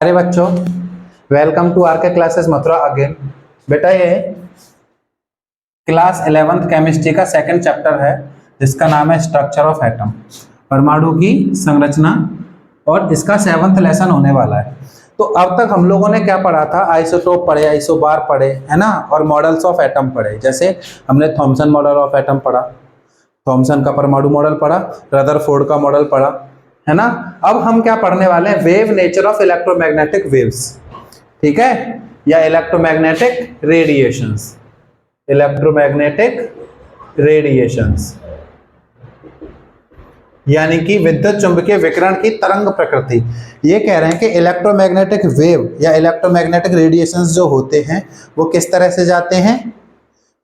अरे बच्चों, welcome to are के क्लासेस मथुरा अगेन। बेटा ये क्लास 11th केमिस्ट्री का सेकंड चैप्टर है जिसका नाम है स्ट्रक्चर ऑफ एटम, परमाणु की संरचना, और इसका 7th लेसन होने वाला है। तो अब तक हम लोगों ने क्या पढ़ा था? आइसोटोप पढ़े, आइसोबार पढ़े, है ना, और मॉडल्स ऑफ एटम पढ़े। जैसे हमने थॉमसन मॉडल ऑफ एटम पढ़ा, थॉमसन का परमाणु मॉडल पढ़ा, रदरफोर्ड का मॉडल पढ़ा, है ना। अब हम क्या पढ़ने वाले हैं? Wave nature of electromagnetic waves, ठीक है, या इलेक्ट्रोमैग्नेटिक रेडिएशंस, इलेक्ट्रोमैग्नेटिक रेडिएशंस यानी कि विद्युत चुंबकीय विकिरण की तरंग प्रकृति। ये कह रहे हैं कि इलेक्ट्रोमैग्नेटिक वेव या इलेक्ट्रोमैग्नेटिक रेडिएशंस जो होते हैं वो किस तरह से जाते हैं?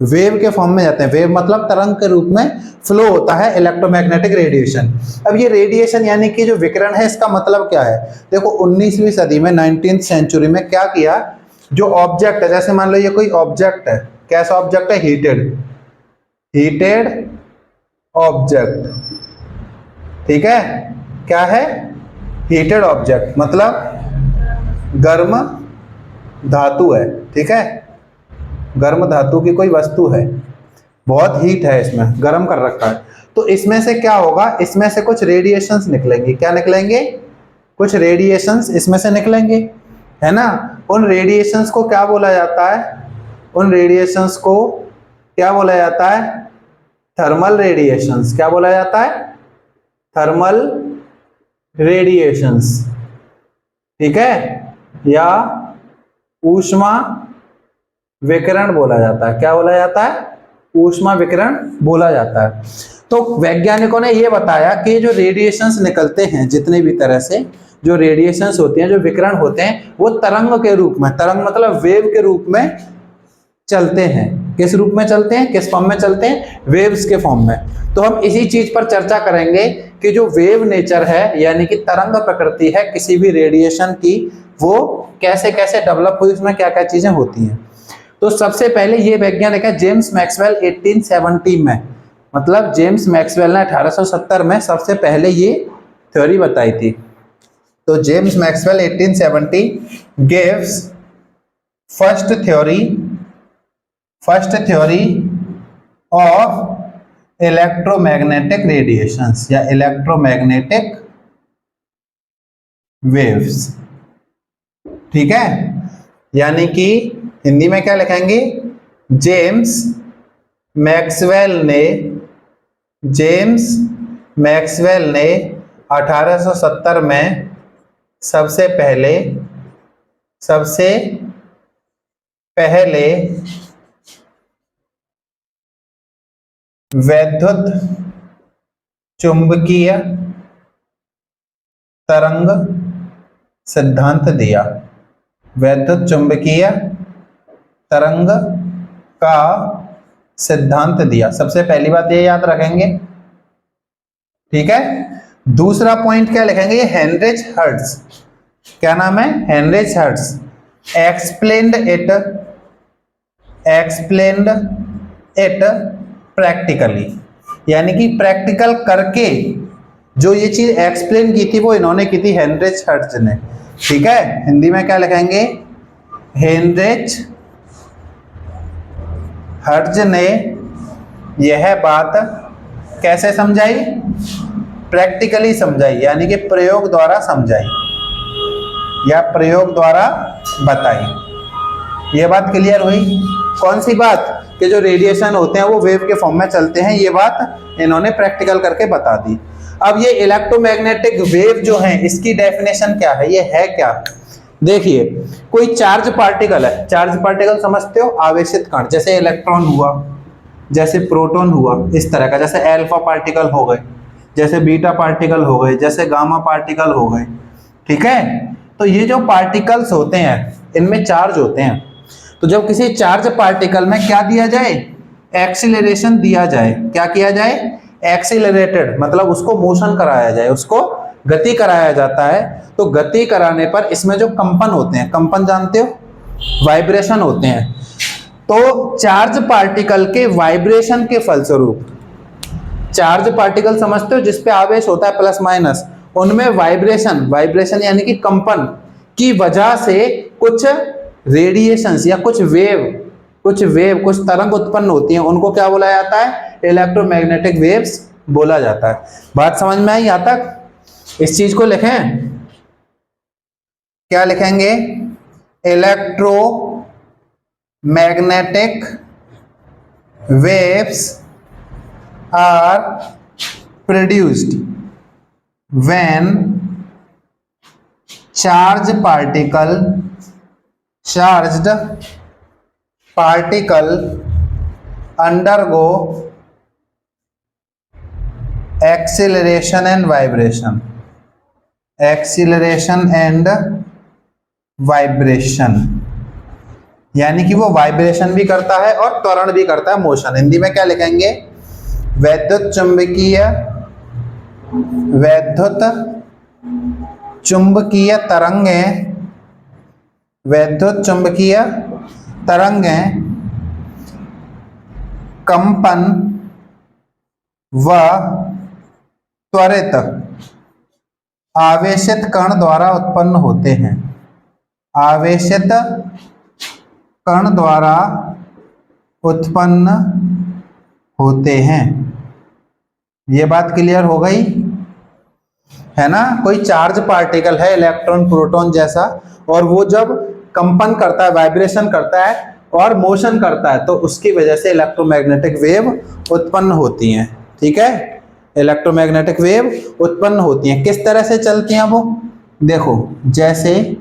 वेव के फॉर्म में जाते हैं। वेव मतलब तरंग के रूप में फ्लो होता है इलेक्ट्रोमैग्नेटिक रेडिएशन। अब ये रेडिएशन यानी कि जो विकिरण है, इसका मतलब क्या है? देखो 19वीं सदी में, 19th सेंचुरी में क्या किया, जो ऑब्जेक्ट है, जैसे मान लो ये कोई ऑब्जेक्ट है, कैसा ऑब्जेक्ट है? हीटेड ऑब्जेक्ट, ठीक है। क्या है? हीटेड ऑब्जेक्ट मतलब गर्म धातु है, ठीक है, गर्म धातु की कोई वस्तु है, बहुत हीट है, इसमें गर्म कर रखा है। तो इसमें से क्या होगा? इसमें से कुछ रेडिएशंस निकलेंगे। क्या निकलेंगे? कुछ रेडिएशंस इसमें से निकलेंगे, है ना। उन रेडिएशंस को क्या बोला जाता है? उन रेडिएशंस को क्या बोला जाता है? Thermal radiations. क्या बोला जाता है? थर्मल रेडिएशंस, ठीक है, या ऊष्मा विकिरण बोला जाता है। क्या बोला जाता है? ऊष्मा विकिरण बोला जाता है। तो वैज्ञानिकों ने यह बताया कि जो रेडिएशंस निकलते हैं, जितने भी तरह से जो रेडिएशंस होते हैं, जो विकिरण होते हैं, वो तरंग के रूप में, तरंग मतलब वेव के रूप में चलते हैं। किस रूप में चलते हैं? किस फॉर्म में चलते हैं? वेव्स के फॉर्म में। तो हम इसी चीज पर चर्चा करेंगे कि जो वेव नेचर है, यानी कि तरंग प्रकृति है किसी भी रेडिएशन की, वो कैसे कैसे डेवलप हुई, उसमें क्या क्या चीजें होती हैं। तो सबसे पहले ये वैज्ञानिक है जेम्स मैक्सवेल, 1870 में, मतलब जेम्स मैक्सवेल ने 1870 में सबसे पहले ये थ्योरी बताई थी। तो James Maxwell 1870 gives first theory of electromagnetic radiations या इलेक्ट्रोमैग्नेटिक वेव्स, ठीक है। यानी कि हिंदी में क्या लिखेंगे? जेम्स मैक्सवेल ने 1870 में सबसे पहले वैद्युत चुंबकीय तरंग सिद्धांत दिया। वैद्युत चुंबकीय तरंग का सिद्धांत दिया। सबसे पहली बात ये याद रखेंगे, ठीक है। दूसरा पॉइंट क्या लिखेंगे? Heinrich hertz. क्या नाम है? Heinrich hertz explained it practically, यानी कि प्रैक्टिकल करके जो ये चीज एक्सप्लेन की थी वो इन्होंने की थी, हेनरिच हर्ट्ज ने, ठीक है। हिंदी में क्या लिखेंगे? हेनरिच हर्ट्ज ने यह बात कैसे समझाई? प्रैक्टिकली समझाई, यानी कि प्रयोग द्वारा समझाई या प्रयोग द्वारा बताई। यह बात क्लियर हुई? कौन सी बात? कि जो रेडिएशन होते हैं वो वेव के फॉर्म में चलते हैं, ये बात इन्होंने प्रैक्टिकल करके बता दी। अब ये इलेक्ट्रोमैग्नेटिक वेव जो है, इसकी डेफिनेशन क्या है? ये है क्या? देखिए, कोई चार्ज पार्टिकल है, चार्ज पार्टिकल समझते हो? आवेशित कण, जैसे इलेक्ट्रॉन हुआ, जैसे प्रोटॉन हुआ, इस तरह का, जैसे अल्फा पार्टिकल हो गए, जैसे बीटा पार्टिकल हो गए, जैसे गामा पार्टिकल हो गए, ठीक है। तो ये जो पार्टिकल्स होते हैं, इनमें चार्ज होते हैं। तो जब किसी चार्ज पार्टिकल में क्या दिया जाए? एक्सीलरेशन दिया जाए। क्या किया जाए? एक्सीलरेटेड, मतलब उसको मोशन कराया जाए, उसको गति कराया जाता है। तो गति कराने पर इसमें जो कंपन होते हैं, कंपन जानते हो? वाइब्रेशन होते हैं। तो चार्ज पार्टिकल के वाइब्रेशन के फलस्वरूप, चार्ज पार्टिकल समझते हो जिसपे आवेश होता है प्लस माइनस, उनमें वाइब्रेशन यानी कि कंपन की वजह से कुछ रेडिएशंस या कुछ कुछ तरंग उत्पन्न होती हैं, उनको क्या बोला जाता है? इलेक्ट्रोमैग्नेटिक वेव्स बोला जाता है। बात समझ में आई? यहां तक इस चीज को लिखें, क्या लिखेंगे? Electromagnetic waves are produced when charged particle undergo acceleration and vibration, यानी कि वो वाइब्रेशन भी करता है और त्वरण भी करता है, मोशन। हिंदी में क्या लिखेंगे? वैद्युत चुंबकीय तरंगें कंपन व त्वरित आवेशित कण द्वारा उत्पन्न होते हैं। आवेशित कण द्वारा उत्पन्न होते हैं। ये बात क्लियर हो गई है ना? कोई चार्ज पार्टिकल है इलेक्ट्रॉन प्रोटॉन जैसा, और वो जब कंपन करता है, वाइब्रेशन करता है और मोशन करता है, तो उसकी वजह से इलेक्ट्रोमैग्नेटिक वेव उत्पन्न होती हैं। ठीक है, इलेक्ट्रोमैग्नेटिक वेव उत्पन्न होती हैं। किस तरह से चलती हैं वो? देखो, जैसे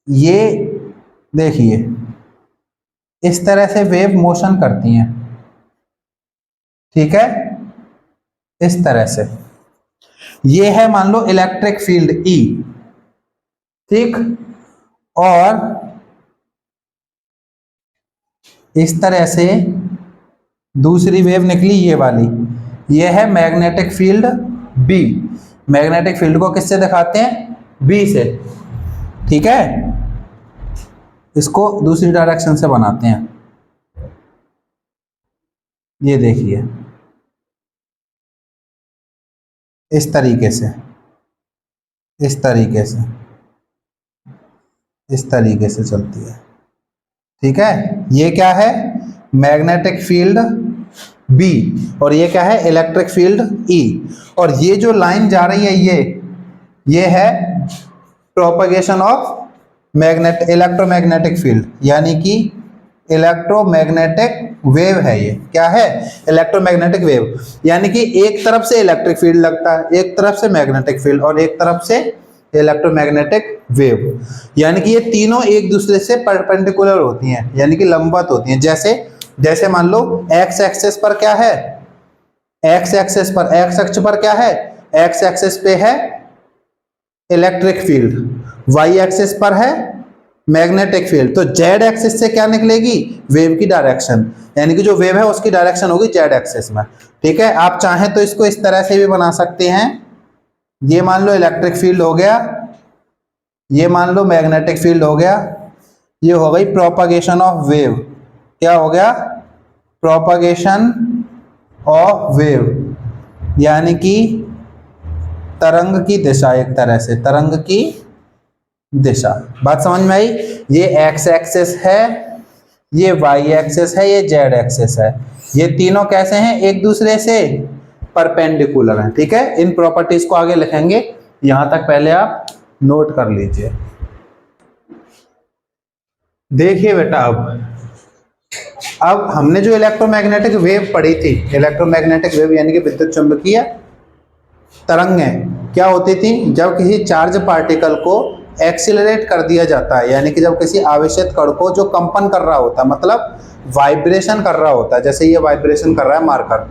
ये देखिए, इस तरह से वेव मोशन करती हैं। ठीक है, इस तरह से। ये है मान लो इलेक्ट्रिक फील्ड E, ठीक, और इस तरह से दूसरी वेव निकली, ये वाली, ये है magnetic field B। Magnetic field को किससे दिखाते हैं? B से। ठीक है, इसको दूसरी डायरेक्शन से बनाते हैं। ये देखिए, इस तरीके से, इस तरीके से, इस तरीके से चलती है। ठीक है, ये क्या है? मैग्नेटिक फील्ड B, और ये क्या है? Electric field E। और ये जो लाइन जा रही है, ये है प्रोपगेशन ऑफ इलेक्ट्रोमैग्नेटिक फील्ड, यानी कि इलेक्ट्रोमैग्नेटिक वेव है। ये क्या है? इलेक्ट्रोमैग्नेटिक वेव, यानी कि एक तरफ से इलेक्ट्रिक फील्ड लगता है, एक तरफ से मैग्नेटिक फील्ड, और एक तरफ से इलेक्ट्रोमैग्नेटिक वेव, यानी कि ये तीनों एक दूसरे से परपेंडिकुलर होती हैं, यानी कि लंबवत होती हैं। जैसे मान लो एक्स एक्सिस पर क्या है? एक्स एक्सिस पर, एक्स अक्ष पर क्या है? एक्स एक्सिस पे है इलेक्ट्रिक फील्ड, वाई एक्सिस पर है मैग्नेटिक फील्ड। तो जेड एक्सिस से क्या निकलेगी? वेव की डायरेक्शन, यानी कि जो वेव है उसकी डायरेक्शन होगी जेड एक्सिस में। ठीक है, आप चाहें तो इसको इस तरह से भी बना सकते हैं। ये मान लो इलेक्ट्रिक फील्ड हो गया, ये मान लो मैग्नेटिक फील्ड हो गया, ये हो गई प्रोपगेशन ऑफ वेव। क्या हो गया? प्रोपगेशन ऑफ वेव, यानी कि तरंग की दिशा, एक तरह से तरंग की दिशा। बात समझ में आई? ये एक्स एक्सिस है, ये वाई एक्सिस है, ये जेड एक्सिस है। ये तीनों कैसे हैं? एक दूसरे से परपेंडिकुलर हैं। ठीक है, इन प्रॉपर्टीज को आगे लिखेंगे, यहां तक पहले आप नोट कर लीजिए। देखिए बेटा, अब हमने जो इलेक्ट्रोमैग्नेटिक वेव पढ़ी थी, इलेक्ट्रोमैग्नेटिक वेव यानी कि विद्युत चुंबकीय तरंगें क्या होती थी? जब किसी चार्ज पार्टिकल को एक्सीलरेट कर दिया जाता है, यानी कि जब किसी आवेशित कण को जो कंपन कर रहा होता है, मतलब वाइब्रेशन कर रहा होता है, जैसे ये वाइब्रेशन कर रहा है मार्कर,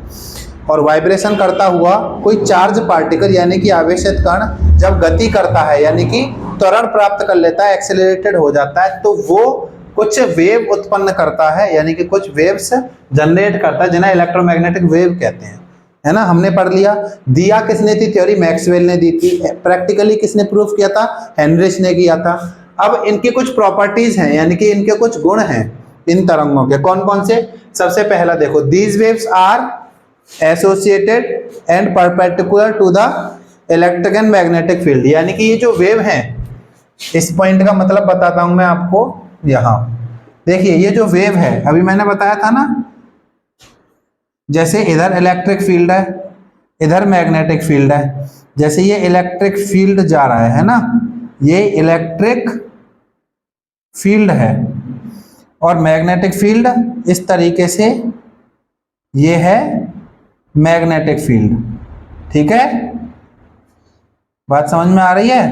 और वाइब्रेशन करता हुआ कोई चार्ज पार्टिकल यानी कि आवेशित कण जब गति करता है, यानी कि त्वरण प्राप्त कर लेता है, एक्सीलरेटेड हो जाता है, तो वो कुछ वेव उत्पन्न करता है, यानी कि कुछ वेव्स जनरेट करता है, जिन्हें इलेक्ट्रोमैग्नेटिक वेव कहते हैं। है ना, हमने पढ़ लिया। दिया किसने थी? थ्योरी मैक्सवेल ने दी थी। प्रैक्टिकली किसने प्रूफ किया था? हेनरिच ने किया था। अब इनकी कुछ प्रॉपर्टीज हैं, यानी कि इनके कुछ गुण हैं इन तरंगों के। कौन कौन से? सबसे पहला देखो, these waves are associated and perpendicular to the electric and magnetic field, यानी कि ये जो वेव है, इस पॉइंट का मतलब बताता हूं मैं आपको। यहां देखिए, ये जो वेव है अभी मैंने बताया था ना, जैसे इधर इलेक्ट्रिक फील्ड है, इधर मैग्नेटिक फील्ड है। जैसे ये इलेक्ट्रिक फील्ड जा रहा है ना, ये इलेक्ट्रिक फील्ड है, और मैग्नेटिक फील्ड इस तरीके से, ये है मैग्नेटिक फील्ड। ठीक है, बात समझ में आ रही है?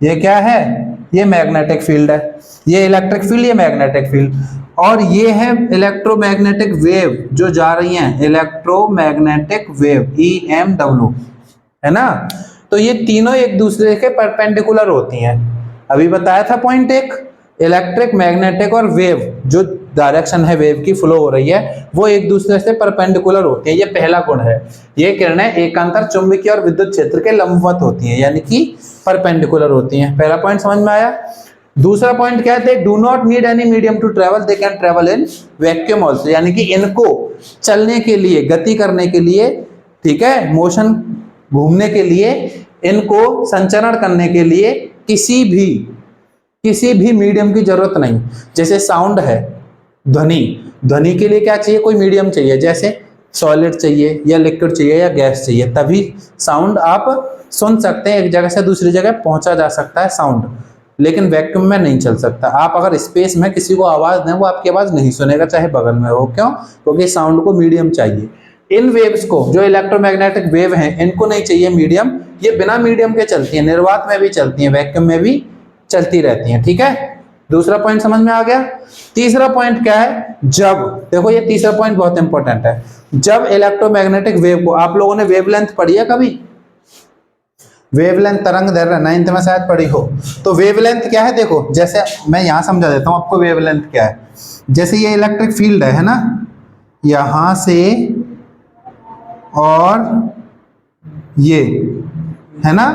ये क्या है? ये मैग्नेटिक फील्ड है, ये इलेक्ट्रिक फील्ड, ये मैग्नेटिक फील्ड, और ये है इलेक्ट्रोमैग्नेटिक वेव जो जा रही हैं, इलेक्ट्रोमैग्नेटिक वेव EMW, है ना। तो ये तीनों एक दूसरे के परपेंडिकुलर होती हैं। अभी बताया था पॉइंट एक, इलेक्ट्रिक, मैग्नेटिक और वेव, जो डायरेक्शन है वेव की फ्लो हो रही है, वो एक दूसरे से परपेंडिकुलर होती है। ये पहला गुण है। ये किरणें एकांतर चुंबकीय और विद्युत क्षेत्र के लंबवत होती हैं, यानी कि परपेंडिकुलर होती हैं। पहला पॉइंट समझ में आया। दूसरा पॉइंट क्या है? Do not need any medium to travel, they can travel in vacuum also, यानी कि इनको चलने के लिए, गति करने के लिए, ठीक है, मोशन, घूमने के लिए, इनको संचरण करने के लिए किसी भी मीडियम की जरूरत नहीं। जैसे साउंड है, ध्वनि के लिए क्या चाहिए? कोई मीडियम चाहिए, जैसे सॉलिड चाहिए या लिक्विड चाहिए या गैस चाहिए, तभी साउंड आप सुन सकते हैं। एक जगह से दूसरी जगह पहुंचा जा सकता है साउंड, लेकिन वैक्यूम में नहीं चल सकता। आप अगर स्पेस में किसी को आवाज दें, वो आपकी आवाज नहीं सुनेगा, चाहे बगल में हो। क्यों? क्योंकि साउंड को मीडियम चाहिए। इन वेव्स को, जो इलेक्ट्रोमैग्नेटिक वेव हैं, इनको नहीं चाहिए मीडियम, ये बिना मीडियम के चलती हैं, निर्वात में भी चलती हैं, वैक्यूम में भी चलती रहती हैं। ठीक है, दूसरा पॉइंट समझ में आ गया। तीसरा पॉइंट क्या है? जब, देखो ये तीसरा पॉइंट बहुत इंपॉर्टेंट है। जब इलेक्ट्रोमैग्नेटिक वेव को, आप लोगों ने वेवलेंथ पढ़ी है कभी? वेवलेंथ, तरंग दैर्घ्य 9th में शायद पढ़ी हो। तो वेवलेंथ क्या है? देखो, जैसे मैं यहां समझा देता हूं आपको वेवलेंथ क्या है। जैसे ये इलेक्ट्रिक फील्ड है ना, यहां से और ये है ना,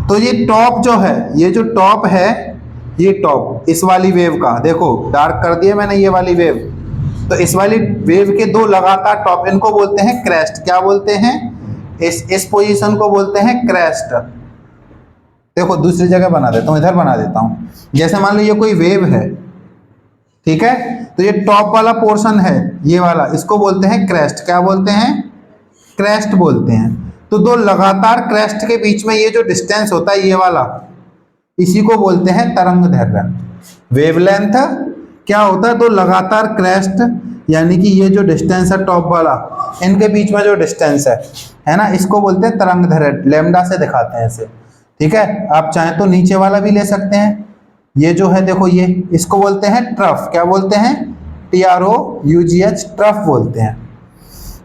तो ये टॉप जो है, ये जो टॉप है, ये टॉप इस वाली वेव का, देखो डार्क कर दिया मैंने ये वाली वेव, तो इस वाली वेव के दो लगातार टॉप, इनको बोलते हैं क्रेस्ट। क्या बोलते हैं? इस पोजीशन को बोलते हैं क्रेस्ट। देखो दूसरी जगह बना देता हूं, इधर बना देता हूं। जैसे मान लो ये कोई वेव है, ठीक है, तो ये टॉप वाला पोर्शन है, ये वाला, इसको बोलते हैं क्रेस्ट। क्या बोलते हैं? क्रेस्ट बोलते हैं। तो दो लगातार क्रेस्ट के बीच में ये जो डिस्टेंस होता है, ये वाला, इसी को बोलते हैं तरंग दैर्घ्य। वेवलेंथ क्या होता है? दो लगातार क्रेस्ट, यानी कि ये जो डिस्टेंस है टॉप वाला, इनके बीच में जो डिस्टेंस है ना, इसको बोलते हैं तरंग दैर्घ्य। लैम्डा से दिखाते हैं इसे। ठीक है, आप चाहें तो नीचे वाला भी ले सकते हैं। ये जो है देखो, ये, इसको बोलते हैं ट्रफ। क्या बोलते हैं? TROUGH, ट्रफ बोलते हैं।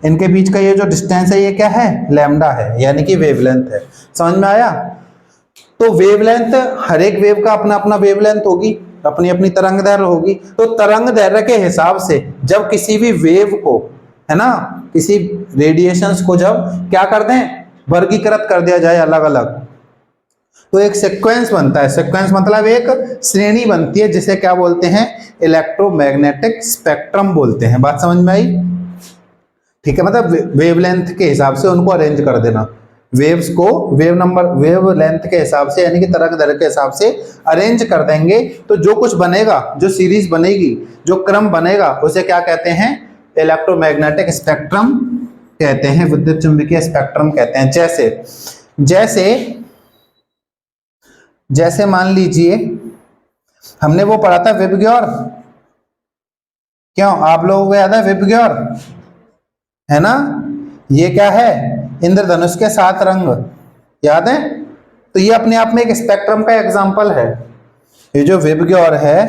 इनके बीच का ये जो डिस्टेंस है, ये क्या है? लैम्डा है, यानी कि वेवलेंथ है। समझ में आया? तो वेवलेंथ, हर एक वेव का अपना अपना वेवलेंथ होगी, अपनी अपनी तरंग दैर्घ्य होगी। तो तरंग दैर्घ्य के हिसाब से जब किसी भी वेव को, है ना, किसी रेडिएशंस को जब क्या कर दें, वर्गीकृत कर दिया जाए अलग अलग, तो एक सीक्वेंस बनता है। सीक्वेंस मतलब एक श्रेणी बनती है, जिसे क्या बोलते हैं? इलेक्ट्रोमैग्नेटिक स्पेक्ट्रम बोलते हैं। बात समझ में आई? ठीक है, मतलब वेवलेंथ के हिसाब से उनको अरेंज कर देना, वेव्स को वेव नंबर, वेव लेंथ के हिसाब से, यानी कि तरंग दैर्घ्य के हिसाब से अरेंज कर देंगे, तो जो कुछ बनेगा, जो सीरीज बनेगी, जो क्रम बनेगा, उसे क्या कहते हैं? इलेक्ट्रोमैग्नेटिक स्पेक्ट्रम कहते हैं, विद्युत चुंबकीय स्पेक्ट्रम कहते हैं। जैसे मान लीजिए हमने वो पढ़ा था विबग्योर, क्यों आप लोगों को याद है विबग्योर, है ना? ये क्या है? इंद्रधनुष के 7 रंग, याद है? तो ये अपने आप में एक स्पेक्ट्रम का एग्जाम्पल है। ये जो विबग्योर है,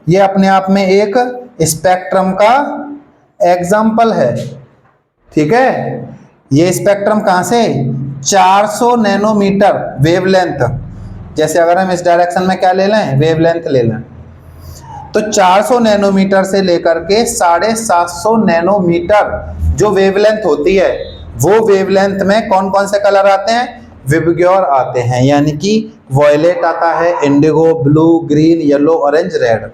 ये अपने आप में एक स्पेक्ट्रम का एग्जाम्पल है। ठीक है, ये स्पेक्ट्रम कहां से? 400 नैनोमीटर वेवलेंथ। जैसे अगर हम इस डायरेक्शन में क्या ले लें, वेवलेंथ ले लें, तो 400 नैनोमीटर से लेकर के 750 नैनोमीटर जो वेवलेंथ होती है, वो वेवलेंथ में कौन कौन से कलर आते हैं? विबग्योर आते हैं, यानी कि वॉयलेट आता है, Indigo, blue, green, yellow, orange, red.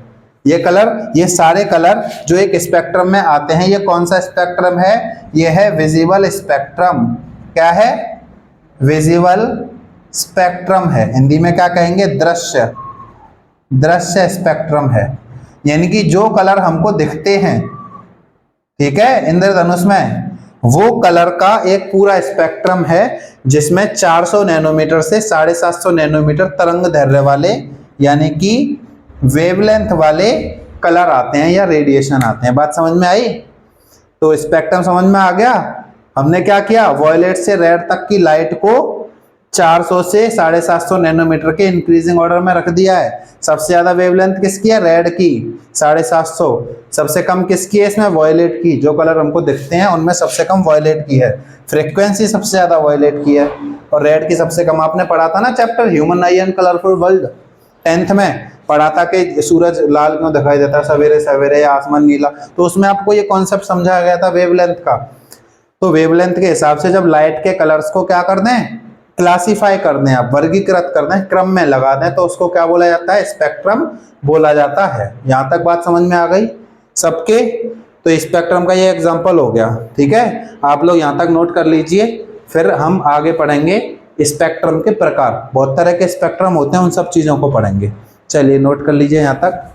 ये कलर, ये सारे कलर जो एक स्पेक्ट्रम में आते हैं, ये कौन सा स्पेक्ट्रम है? ये है विजिबल स्पेक्ट्रम। क्या है? विजिबल स्पेक्ट्रम है। हिंदी में क्या कहेंगे? दृश्य, दृश्य स्पेक्ट्रम है। यानी कि जो कलर हमको दिखते हैं, ठीक है, इंद्रधनुष में, वो कलर का एक पूरा स्पेक्ट्रम है जिसमें 400 नैनोमीटर से 750 नैनोमीटर तरंग दैर्घ्य वाले यानी कि वेवलेंथ वाले कलर आते हैं या रेडिएशन आते हैं। बात समझ में आई? तो स्पेक्ट्रम समझ में आ गया। हमने क्या किया? वॉयलेट से रेड तक की लाइट को 400 से 750 नैनोमीटर के इंक्रीजिंग ऑर्डर में रख दिया है। सबसे ज्यादा वेवलेंथ किसकी है? रेड की, 750। सबसे कम किसकी है इसमें? वॉयलेट की। जो कलर हमको दिखते हैं उनमें सबसे कम वॉयलेट की है। फ्रीक्वेंसी सबसे ज्यादा वॉयलेट की है और रेड की सबसे कम। आपने पढ़ा था ना chapter human I and colourful world, 10th में पढ़ा था कि सूरज लाल क्यों दिखाई देता है सवेरे सवेरे या आसमान नीला। तो उसमें आपको ये कॉन्सेप्ट समझाया गया था वेवलेंथ का। तो वेवलेंथ के हिसाब से जब लाइट के कलर्स को क्या कर दें? क्लासिफाई कर दें, आप वर्गीकृत कर दें, क्रम में लगा दें, तो उसको क्या बोला जाता है? स्पेक्ट्रम बोला जाता है। यहां तक बात समझ में आ गई सबके? तो स्पेक्ट्रम का ये एग्जांपल हो गया, ठीक है। आप लोग यहां तक नोट कर लीजिए, फिर हम आगे पढ़ेंगे स्पेक्ट्रम के प्रकार। बहुत तरह के स्पेक्ट्रम होते हैं, उन सब चीजों को पढ़ेंगे। चलिए नोट कर लीजिए यहां तक।